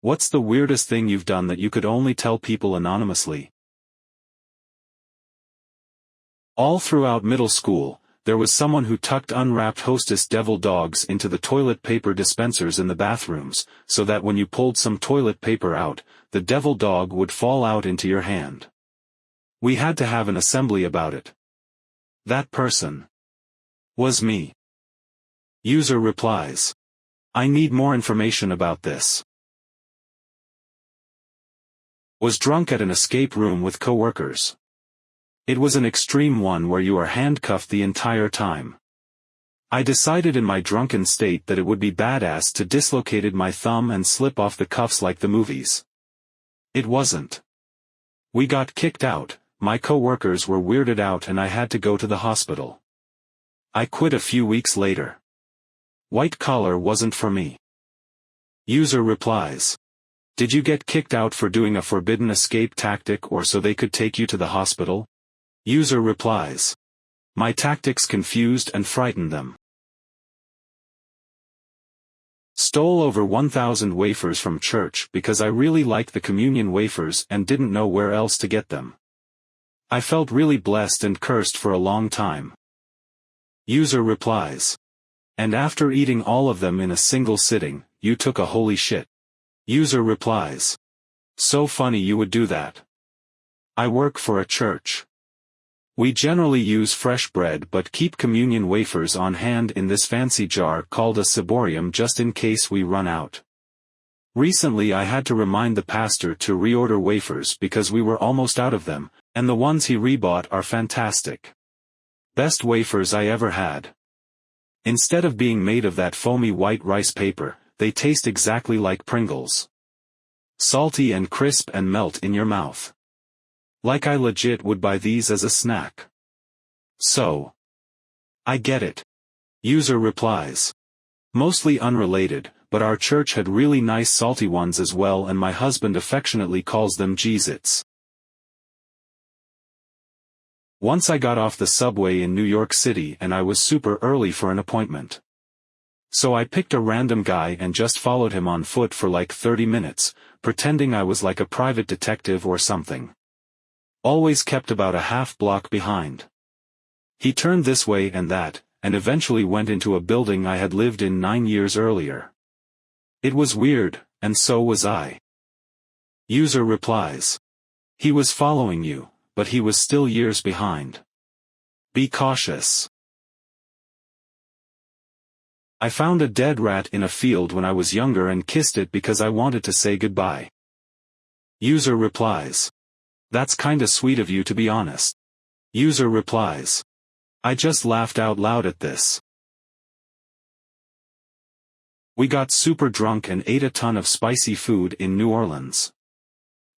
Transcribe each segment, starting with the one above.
What's the weirdest thing you've done that you could only tell people anonymously? All throughout middle school, there was someone who tucked unwrapped Hostess devil dogs into the toilet paper dispensers in the bathrooms, so that when you pulled some toilet paper out, the devil dog would fall out into your hand. We had to have an assembly about it. That person was me. User replies. I need more information about this. Was drunk at an escape room with coworkers. It was an extreme one where you are handcuffed the entire time. I decided in my drunken state that it would be badass to dislocate my thumb and slip off the cuffs like the movies. It wasn't. We got kicked out, my coworkers were weirded out and I had to go to the hospital. I quit a few weeks later. White collar wasn't for me. User replies. Did you get kicked out for doing a forbidden escape tactic or so they could take you to the hospital? User replies. My tactics confused and frightened them. Stole over 1,000 wafers from church because I really like the communion wafers and didn't know where else to get them. I felt really blessed and cursed for a long time. User replies. And after eating all of them in a single sitting, you took a holy shit. User replies. So funny you would do that. I work for a church. We generally use fresh bread but keep communion wafers on hand in this fancy jar called a ciborium just in case we run out. Recently I had to remind the pastor to reorder wafers because we were almost out of them, and the ones he rebought are fantastic. Best wafers I ever had. Instead of being made of that foamy white rice paper, they taste exactly like Pringles. Salty and crisp and melt in your mouth. Like I legit would buy these as a snack. So. I get it. User replies. Mostly unrelated, but our church had really nice salty ones as well and my husband affectionately calls them Cheez-Its. Once I got off the subway in New York City and I was super early for an appointment. So I picked a random guy and just followed him on foot for like 30 minutes, pretending I was like a private detective or something. Always kept about a half block behind. He turned this way and that, and eventually went into a building I had lived in 9 years earlier. It was weird, and so was I. User replies. He was following you, but he was still years behind. Be cautious. I found a dead rat in a field when I was younger and kissed it because I wanted to say goodbye. User replies. That's kinda sweet of you to be honest. User replies. I just laughed out loud at this. We got super drunk and ate a ton of spicy food in New Orleans.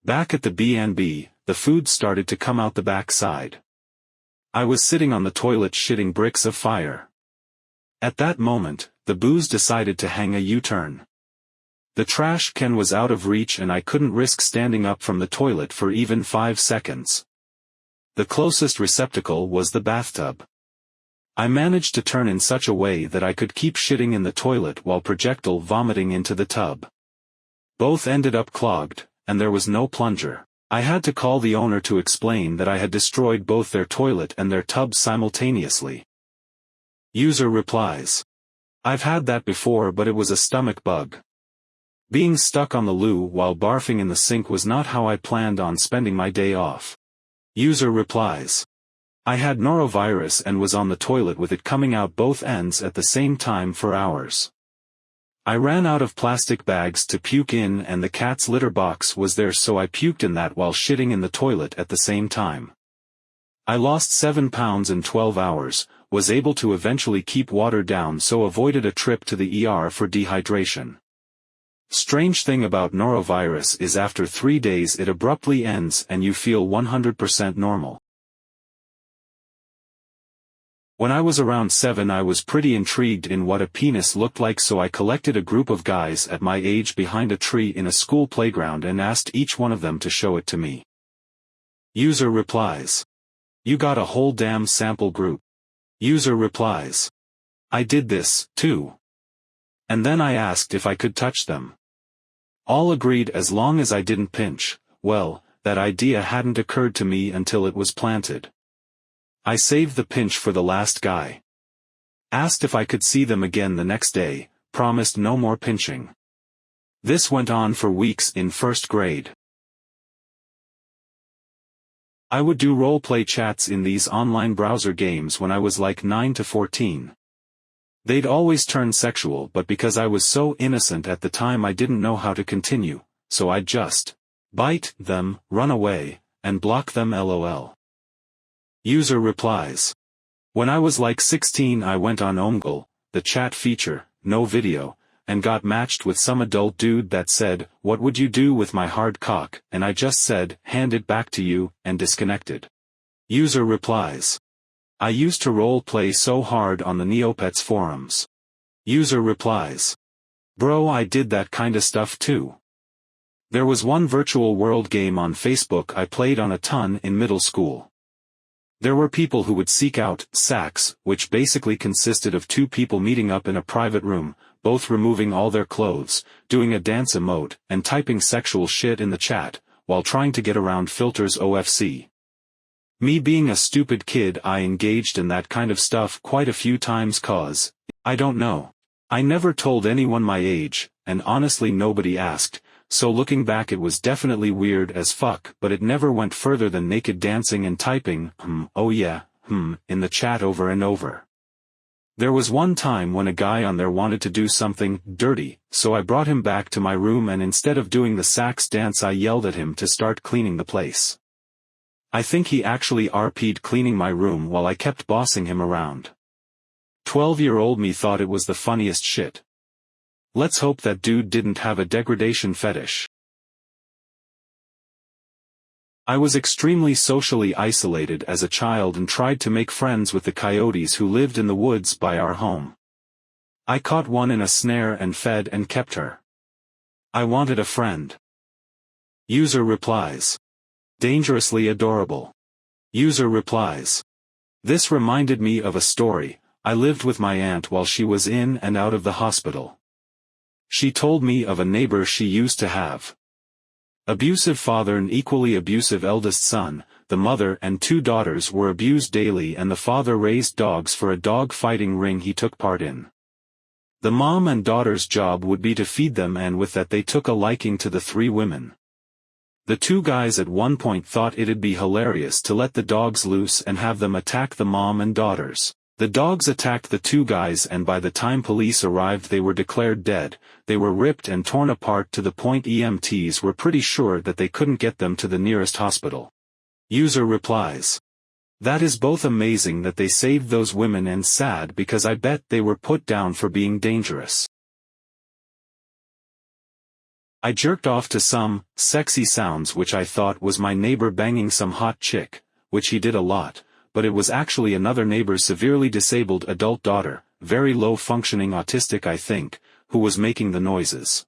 Back at the B&B, the food started to come out the backside. I was sitting on the toilet shitting bricks of fire. At that moment, the booze decided to hang a U-turn. The trash can was out of reach and I couldn't risk standing up from the toilet for even 5 seconds. The closest receptacle was the bathtub. I managed to turn in such a way that I could keep shitting in the toilet while projectile vomiting into the tub. Both ended up clogged, and there was no plunger. I had to call the owner to explain that I had destroyed both their toilet and their tub simultaneously. User replies. I've had that before but it was a stomach bug. Being stuck on the loo while barfing in the sink was not how I planned on spending my day off. User replies. I had norovirus and was on the toilet with it coming out both ends at the same time for hours. I ran out of plastic bags to puke in and the cat's litter box was there so I puked in that while shitting in the toilet at the same time. I lost 7 pounds in 12 hours, was able to eventually keep water down so avoided a trip to the ER for dehydration. Strange thing about norovirus is after 3 days it abruptly ends and you feel 100% normal. When I was around 7 I was pretty intrigued in what a penis looked like so I collected a group of guys at my age behind a tree in a school playground and asked each one of them to show it to me. User replies. You got a whole damn sample group. User replies. I did this, too. And then I asked if I could touch them. All agreed as long as I didn't pinch. Well, that idea hadn't occurred to me until it was planted. I saved the pinch for the last guy. Asked if I could see them again the next day, promised no more pinching. This went on for weeks in first grade. I would do role-play chats in these online browser games when I was like 9 to 14. They'd always turn sexual, but because I was so innocent at the time I didn't know how to continue, so I'd just bite them, run away, and block them lol. User replies. When I was like 16 I went on Omegle, the chat feature, no video, and got matched with some adult dude that said, "What would you do with my hard cock?" and I just said, "Hand it back to you," and disconnected. User replies. I used to role-play so hard on the Neopets forums. User replies. Bro, I did that kinda stuff too. There was one virtual world game on Facebook I played on a ton in middle school. There were people who would seek out sacks, which basically consisted of two people meeting up in a private room, both removing all their clothes, doing a dance emote, and typing sexual shit in the chat, while trying to get around filters OFC. Me being a stupid kid, I engaged in that kind of stuff quite a few times cause, I don't know. I never told anyone my age, and honestly nobody asked, so looking back it was definitely weird as fuck, but it never went further than naked dancing and typing, oh yeah, in the chat over and over. There was one time when a guy on there wanted to do something dirty, so I brought him back to my room and instead of doing the sax dance I yelled at him to start cleaning the place. I think he actually RP'd cleaning my room while I kept bossing him around. 12-year-old me thought it was the funniest shit. Let's hope that dude didn't have a degradation fetish. I was extremely socially isolated as a child and tried to make friends with the coyotes who lived in the woods by our home. I caught one in a snare and fed and kept her. I wanted a friend. User replies. Dangerously adorable. User replies. This reminded me of a story. I lived with my aunt while she was in and out of the hospital. She told me of a neighbor she used to have. Abusive father and equally abusive eldest son, the mother and two daughters were abused daily and the father raised dogs for a dog fighting ring he took part in. The mom and daughter's job would be to feed them and with that they took a liking to the three women. The two guys at one point thought it'd be hilarious to let the dogs loose and have them attack the mom and daughters. The dogs attacked the two guys and by the time police arrived they were declared dead. They were ripped and torn apart to the point EMTs were pretty sure that they couldn't get them to the nearest hospital. User replies. That is both amazing that they saved those women and sad because I bet they were put down for being dangerous. I jerked off to some sexy sounds which I thought was my neighbor banging some hot chick, which he did a lot, but it was actually another neighbor's severely disabled adult daughter, very low-functioning autistic I think, who was making the noises.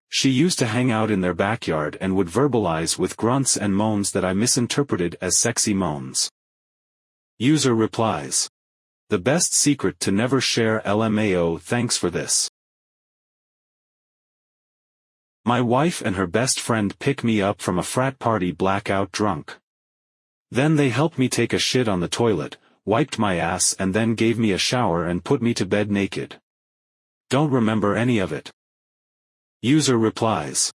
She used to hang out in their backyard and would verbalize with grunts and moans that I misinterpreted as sexy moans. User replies. The best secret to never share LMAO, thanks for this. My wife and her best friend pick me up from a frat party blackout drunk. Then they helped me take a shit on the toilet, wiped my ass and then gave me a shower and put me to bed naked. Don't remember any of it. User replies.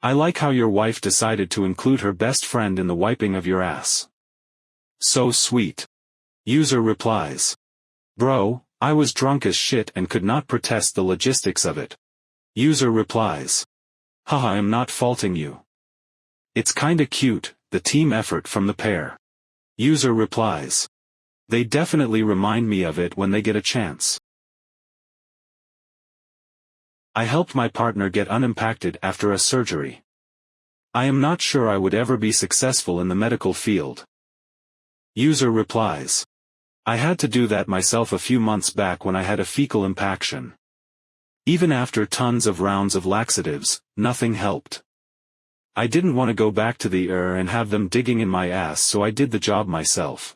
I like how your wife decided to include her best friend in the wiping of your ass. So sweet. User replies. Bro, I was drunk as shit and could not protest the logistics of it. User replies. Haha, I'm not faulting you. It's kinda cute, the team effort from the pair. User replies. They definitely remind me of it when they get a chance. I helped my partner get unimpacted after a surgery. I am not sure I would ever be successful in the medical field. User replies. I had to do that myself a few months back when I had a fecal impaction. Even after tons of rounds of laxatives, nothing helped. I didn't want to go back to the ER and have them digging in my ass, so I did the job myself.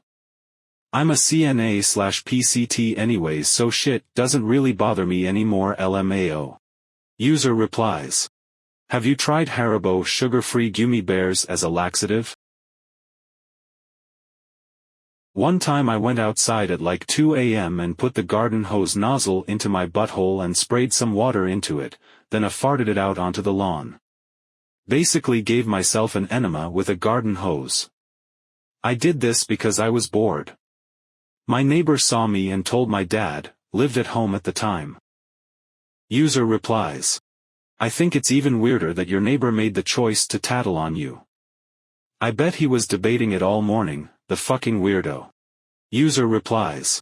I'm a CNA/PCT anyways, so shit doesn't really bother me anymore LMAO. User replies. Have you tried Haribo sugar-free gummy bears as a laxative? One time I went outside at like 2 a.m. and put the garden hose nozzle into my butthole and sprayed some water into it, then I farted it out onto the lawn. Basically gave myself an enema with a garden hose. I did this because I was bored. My neighbor saw me and told my dad, lived at home at the time. User replies. I think it's even weirder that your neighbor made the choice to tattle on you. I bet he was debating it all morning, the fucking weirdo. User replies.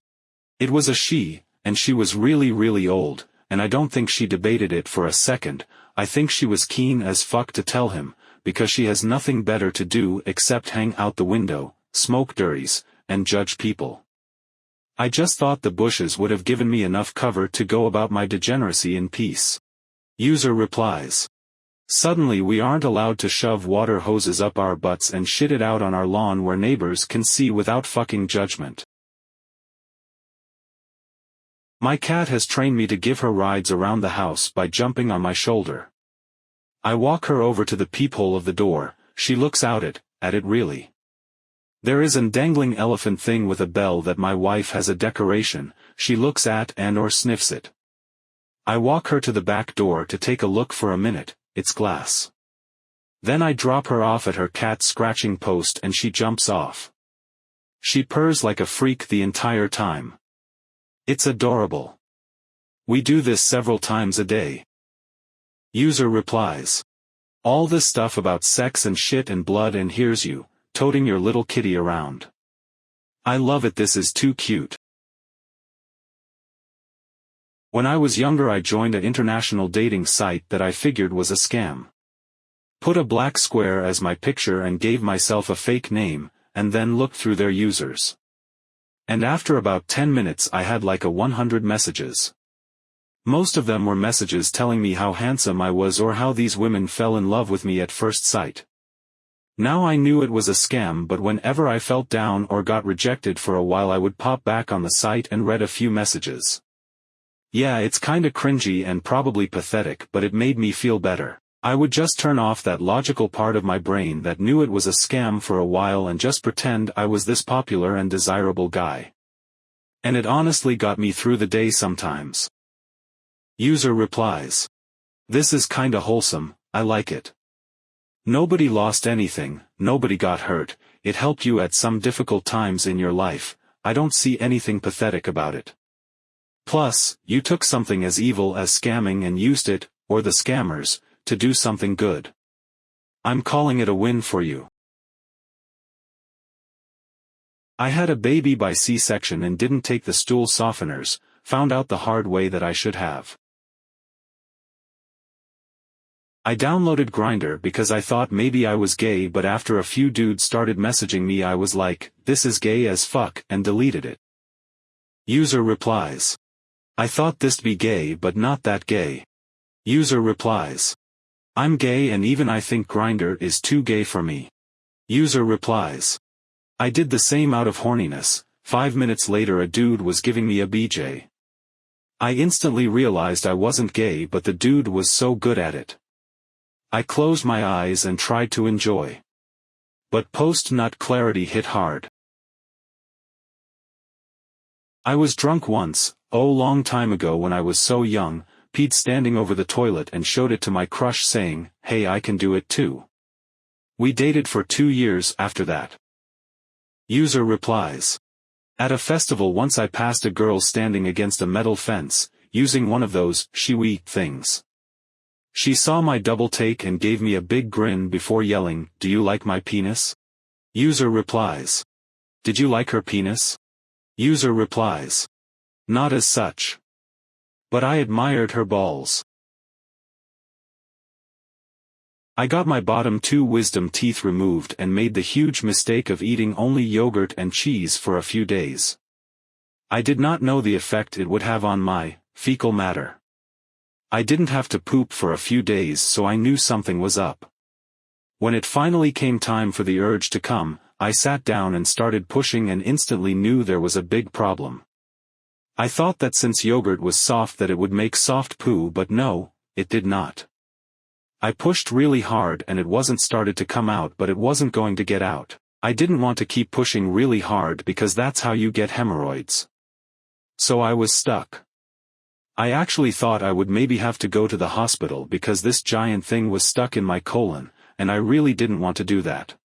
It was a she, and she was really really old, and I don't think she debated it for a second. I think she was keen as fuck to tell him, because she has nothing better to do except hang out the window, smoke durries, and judge people. I just thought the bushes would have given me enough cover to go about my degeneracy in peace. User replies. Suddenly we aren't allowed to shove water hoses up our butts and shit it out on our lawn where neighbors can see without fucking judgment. My cat has trained me to give her rides around the house by jumping on my shoulder. I walk her over to the peephole of the door, she looks out at it really. There is an dangling elephant thing with a bell that my wife has a decoration, she looks at and or sniffs it. I walk her to the back door to take a look for a minute. It's glass. Then I drop her off at her cat scratching post and she jumps off. She purrs like a freak the entire time. It's adorable. We do this several times a day. User replies. All this stuff about sex and shit and blood, and here's you, toting your little kitty around. I love it, this is too cute. When I was younger I joined an international dating site that I figured was a scam. Put a black square as my picture and gave myself a fake name, and then looked through their users. And after about 10 minutes I had like 100 messages. Most of them were messages telling me how handsome I was or how these women fell in love with me at first sight. Now I knew it was a scam, but whenever I felt down or got rejected for a while I would pop back on the site and read a few messages. Yeah, it's kinda cringy and probably pathetic, but it made me feel better. I would just turn off that logical part of my brain that knew it was a scam for a while and just pretend I was this popular and desirable guy. And it honestly got me through the day sometimes. User replies. This is kinda wholesome, I like it. Nobody lost anything, nobody got hurt, it helped you at some difficult times in your life, I don't see anything pathetic about it. Plus, you took something as evil as scamming and used it, or the scammers, to do something good. I'm calling it a win for you. I had a baby by C-section and didn't take the stool softeners, found out the hard way that I should have. I downloaded Grindr because I thought maybe I was gay, but after a few dudes started messaging me I was like, this is gay as fuck, and deleted it. User replies. I thought this'd be gay but not that gay. User replies. I'm gay and even I think Grindr is too gay for me. User replies. I did the same out of horniness. 5 minutes later a dude was giving me a BJ. I instantly realized I wasn't gay, but the dude was so good at it. I closed my eyes and tried to enjoy. But post-nut clarity hit hard. I was drunk once, long time ago when I was so young, peed standing over the toilet and showed it to my crush saying, hey, I can do it too. We dated for 2 years after that. User replies. At a festival once I passed a girl standing against a metal fence, using one of those shiwi things. She saw my double take and gave me a big grin before yelling, do you like my penis? User replies. Did you like her penis? User replies. Not as such. But I admired her balls. I got my bottom 2 wisdom teeth removed and made the huge mistake of eating only yogurt and cheese for a few days. I did not know the effect it would have on my fecal matter. I didn't have to poop for a few days, so I knew something was up. When it finally came time for the urge to come, I sat down and started pushing and instantly knew there was a big problem. I thought that since yogurt was soft that it would make soft poo, but no, it did not. I pushed really hard and it wasn't started to come out, but it wasn't going to get out. I didn't want to keep pushing really hard because that's how you get hemorrhoids. So I was stuck. I actually thought I would maybe have to go to the hospital because this giant thing was stuck in my colon, and I really didn't want to do that.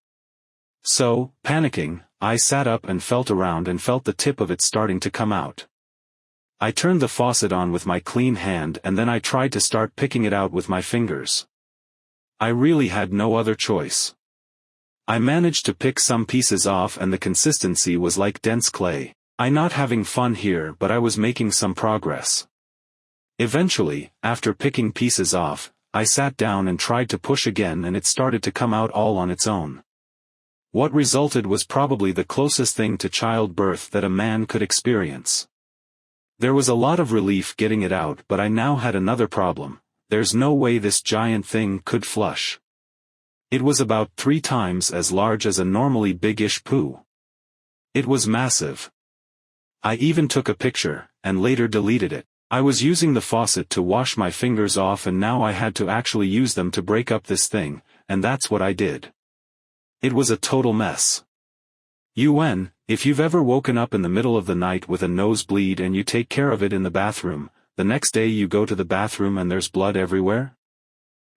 So, panicking, I sat up and felt around and felt the tip of it starting to come out. I turned the faucet on with my clean hand and then I tried to start picking it out with my fingers. I really had no other choice. I managed to pick some pieces off and the consistency was like dense clay. I'm not having fun here, but I was making some progress. Eventually, after picking pieces off, I sat down and tried to push again and it started to come out all on its own. What resulted was probably the closest thing to childbirth that a man could experience. There was a lot of relief getting it out, but I now had another problem. There's no way this giant thing could flush. It was about 3 times as large as a normally big-ish poo. It was massive. I even took a picture, and later deleted it. I was using the faucet to wash my fingers off and now I had to actually use them to break up this thing, and that's what I did. It was a total mess. If you've ever woken up in the middle of the night with a nosebleed and you take care of it in the bathroom, the next day you go to the bathroom and there's blood everywhere?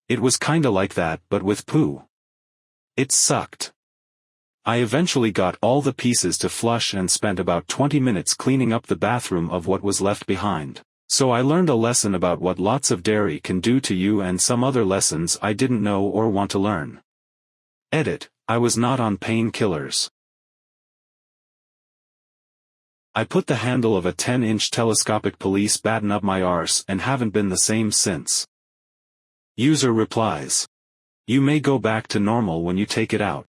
It was kinda like that, but with poo. It sucked. I eventually got all the pieces to flush and spent about 20 minutes cleaning up the bathroom of what was left behind. So I learned a lesson about what lots of dairy can do to you and some other lessons I didn't know or want to learn. Edit, I was not on painkillers. I put the handle of a 10-inch telescopic police baton up my arse and haven't been the same since. User replies. You may go back to normal when you take it out.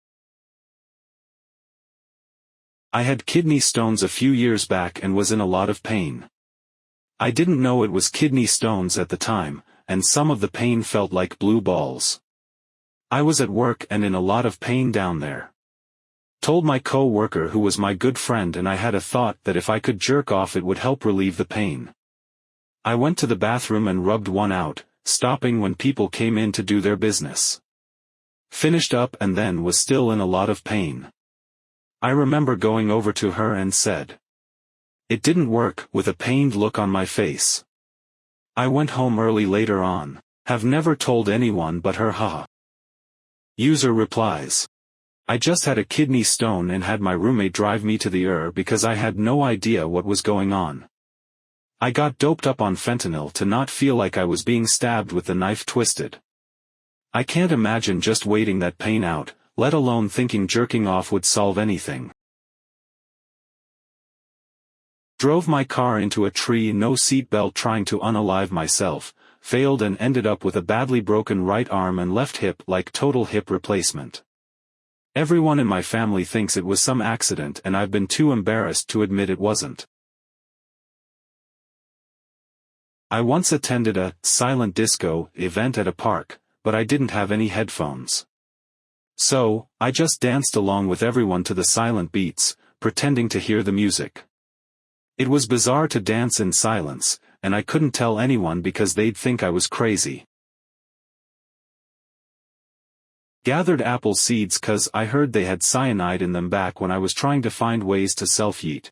I had kidney stones a few years back and was in a lot of pain. I didn't know it was kidney stones at the time, and some of the pain felt like blue balls. I was at work and in a lot of pain down there. Told my co-worker who was my good friend and I had a thought that if I could jerk off it would help relieve the pain. I went to the bathroom and rubbed one out, stopping when people came in to do their business. Finished up and then was still in a lot of pain. I remember going over to her and said, "It didn't work," with a pained look on my face. I went home early later on. Have never told anyone but her, haha. User replies. I just had a kidney stone and had my roommate drive me to the ER because I had no idea what was going on. I got doped up on fentanyl to not feel like I was being stabbed with the knife twisted. I can't imagine just waiting that pain out, let alone thinking jerking off would solve anything. Drove my car into a tree, no seatbelt, trying to unalive myself, failed and ended up with a badly broken right arm and left hip, like total hip replacement. Everyone in my family thinks it was some accident and I've been too embarrassed to admit it wasn't. I once attended a silent disco event at a park, but I didn't have any headphones. So, I just danced along with everyone to the silent beats, pretending to hear the music. It was bizarre to dance in silence, and I couldn't tell anyone because they'd think I was crazy. Gathered apple seeds 'cause I heard they had cyanide in them back when I was trying to find ways to self-eat.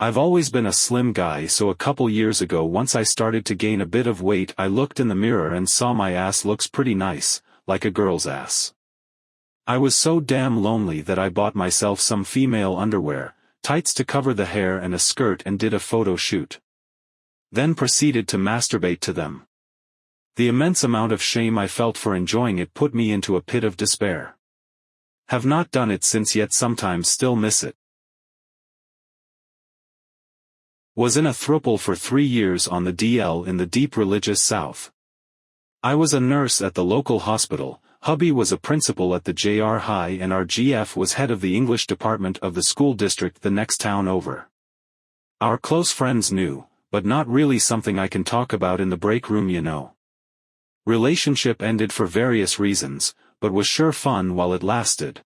I've always been a slim guy, so a couple years ago once I started to gain a bit of weight I looked in the mirror and saw my ass looks pretty nice, like a girl's ass. I was so damn lonely that I bought myself some female underwear, tights to cover the hair and a skirt and did a photo shoot. Then proceeded to masturbate to them. The immense amount of shame I felt for enjoying it put me into a pit of despair. Have not done it since, yet sometimes still miss it. Was in a throuple for 3 years on the DL in the deep religious South. I was a nurse at the local hospital, hubby was a principal at the JR High and our GF was head of the English department of the school district the next town over. Our close friends knew, but not really something I can talk about in the break room, you know. Relationship ended for various reasons, but was sure fun while it lasted.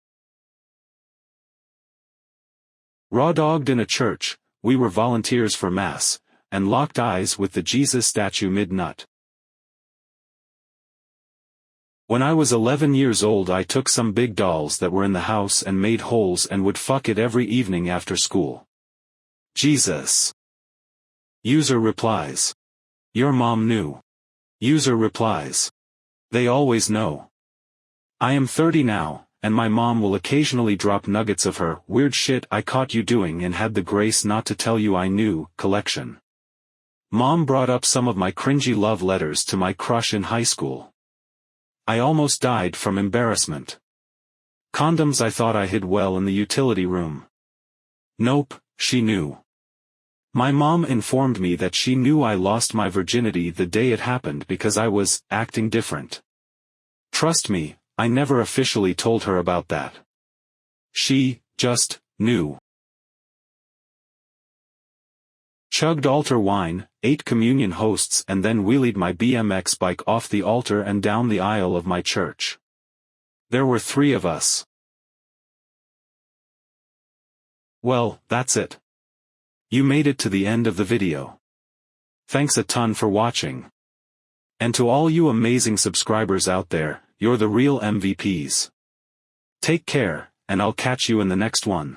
Raw-dogged in a church, we were volunteers for Mass, and locked eyes with the Jesus statue mid-nut. When I was 11 years old I took some big dolls that were in the house and made holes and would fuck it every evening after school. Jesus. User replies. Your mom knew. User replies. They always know. I am 30 now, and my mom will occasionally drop nuggets of her weird shit I caught you doing and had the grace not to tell you I knew collection. Mom brought up some of my cringy love letters to my crush in high school. I almost died from embarrassment. Condoms I thought I hid well in the utility room. Nope, she knew. My mom informed me that she knew I lost my virginity the day it happened because I was acting different. Trust me, I never officially told her about that. She just knew. Chugged altar wine, ate communion hosts and then wheelied my BMX bike off the altar and down the aisle of my church. There were 3 of us. Well, that's it. You made it to the end of the video. Thanks a ton for watching. And to all you amazing subscribers out there, you're the real MVPs. Take care, and I'll catch you in the next one.